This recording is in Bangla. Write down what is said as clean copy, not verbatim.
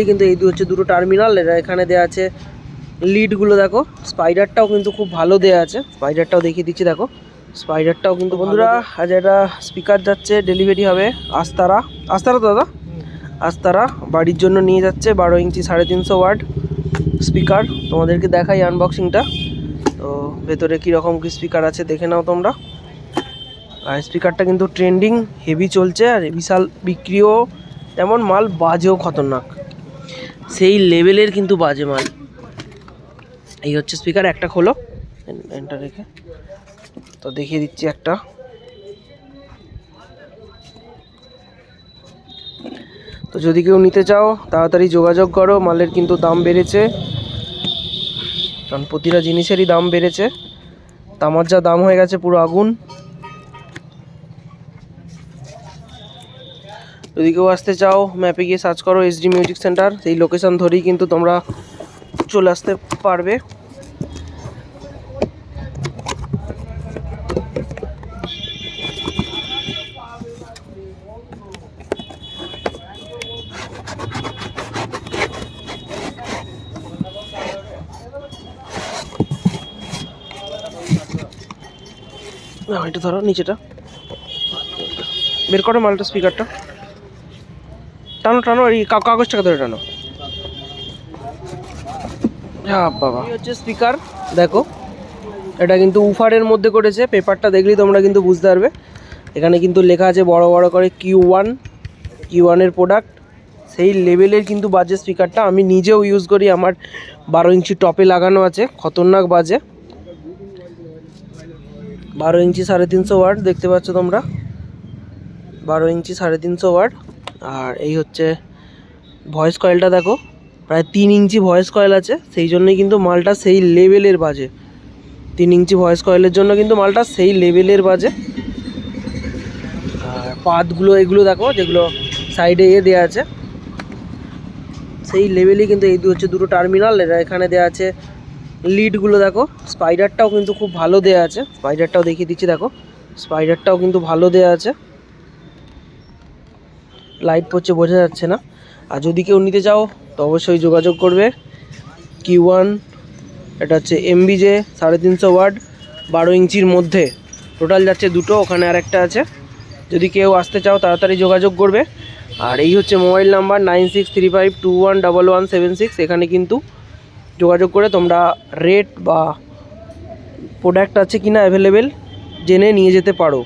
কিন্তু এই হচ্ছে দুটো টার্মিনাল, এটা এখানে দেওয়া আছে লিডগুলো। দেখো স্পাইডারটাও কিন্তু খুব ভালো দেওয়া আছে, স্পাইডারটাও দেখিয়ে দিচ্ছি। দেখো স্পাইডারটাও কিন্তু বন্ধুরা। আজ এটা স্পিকার যাচ্ছে, ডেলিভারি হবে আস্তারা। আস্তারা তো দাদা, আস্তারা বাড়ির জন্য নিয়ে যাচ্ছে 12 ইঞ্চি 350 ওয়াট স্পিকার। তোমাদেরকে দেখাই আনবক্সিংটা। তো ভেতরে কীরকম কী স্পিকার আছে দেখে নাও তোমরা। আর স্পিকারটা কিন্তু ট্রেন্ডিং হেভি চলছে, আর বিশাল বিক্রিও তেমন, মাল বাজেও খতরনাক, সেই লেভেলের কিন্তু বাজে মাল। এই হচ্ছে স্পিকার। একটা খোলো, এটা রেখে তো দেখিয়ে দিচ্ছি একটা। তো যদি কেউ নিতে চাও তাড়াতাড়ি যোগাযোগ করো, মালের কিন্তু দাম বেড়েছে, কারণ প্রতিটা জিনিসেরই দাম বেড়েছে। তামার যা দাম হয়ে গেছে পুরো আগুন। যদি কেউ আসতে চাও ম্যাপে গিয়ে সার্চ করো এসডি মিউজিক সেন্টার, সেই লোকেশন ধরেই কিন্তু তোমরা চলে আসতে পারবে। এটা ধরো, নিচেটা বের করো মালটা, স্পিকারটা টানো টানো, এই কাগজটাকে ধরে টানো। হ্যাঁ বাবা, এই হচ্ছে স্পিকার। দেখো এটা কিন্তু উফারের মধ্যে করেছে, পেপারটা দেখলেই তোমরা কিন্তু বুঝতে পারবে। এখানে কিন্তু লেখা আছে বড় বড় করে Q1 প্রোডাক্ট। সেই লেভেলের কিন্তু বাজে স্পিকারটা, আমি নিজেও ইউজ করি, আমার 12 ইঞ্চি টপে লাগানো আছে, খতরনাক বাজে। 12 ইঞ্চি 350 ওয়াট দেখতে পাচ্ছ তোমরা, 12 ইঞ্চি 350 ওয়াট। আর এই হচ্ছে ভয়েস কয়েলটা, দেখো প্রায় 3 ইঞ্চি ভয়েস কয়েল আছে, সেই জন্যই কিন্তু মালটা সেই লেভেলের বাজে। 3 ইঞ্চি ভয়েস কয়েলের জন্য কিন্তু মালটা সেই লেভেলের বাজে। আর পাতগুলো এগুলো দেখো, যেগুলো সাইডে দেওয়া আছে, সেই লেভেলই কিন্তু এই হচ্ছে দুটো টার্মিনাল, এটা এখানে দেওয়া আছে লিডগুলো। দেখো স্পাইডারটাও কিন্তু খুব ভালো দেওয়া আছে, স্পাইডারটাও দেখিয়ে দিচ্ছি। দেখো স্পাইডারটাও কিন্তু ভালো দেওয়া আছে, লাইট পড়ছে বোঝা যাচ্ছে না। আর যদি কেউ নিতে চাও তো অবশ্যই যোগাযোগ করবে। Q1 এটা হচ্ছে MBJ 350 ওয়াট 12 ইঞ্চির মধ্যে, টোটাল যাচ্ছে দুটো, ওখানে আরেকটা আছে। যদি কেউ আসতে চাও তাড়াতাড়ি যোগাযোগ করবে। আর এই হচ্ছে মোবাইল নাম্বার 9635211176, এখানে কিন্তু যোগাযোগ করে তোমরা রেট বা প্রোডাক্ট আছে কিনা অ্যাভেলেবেল জেনে নিয়ে যেতে পারো।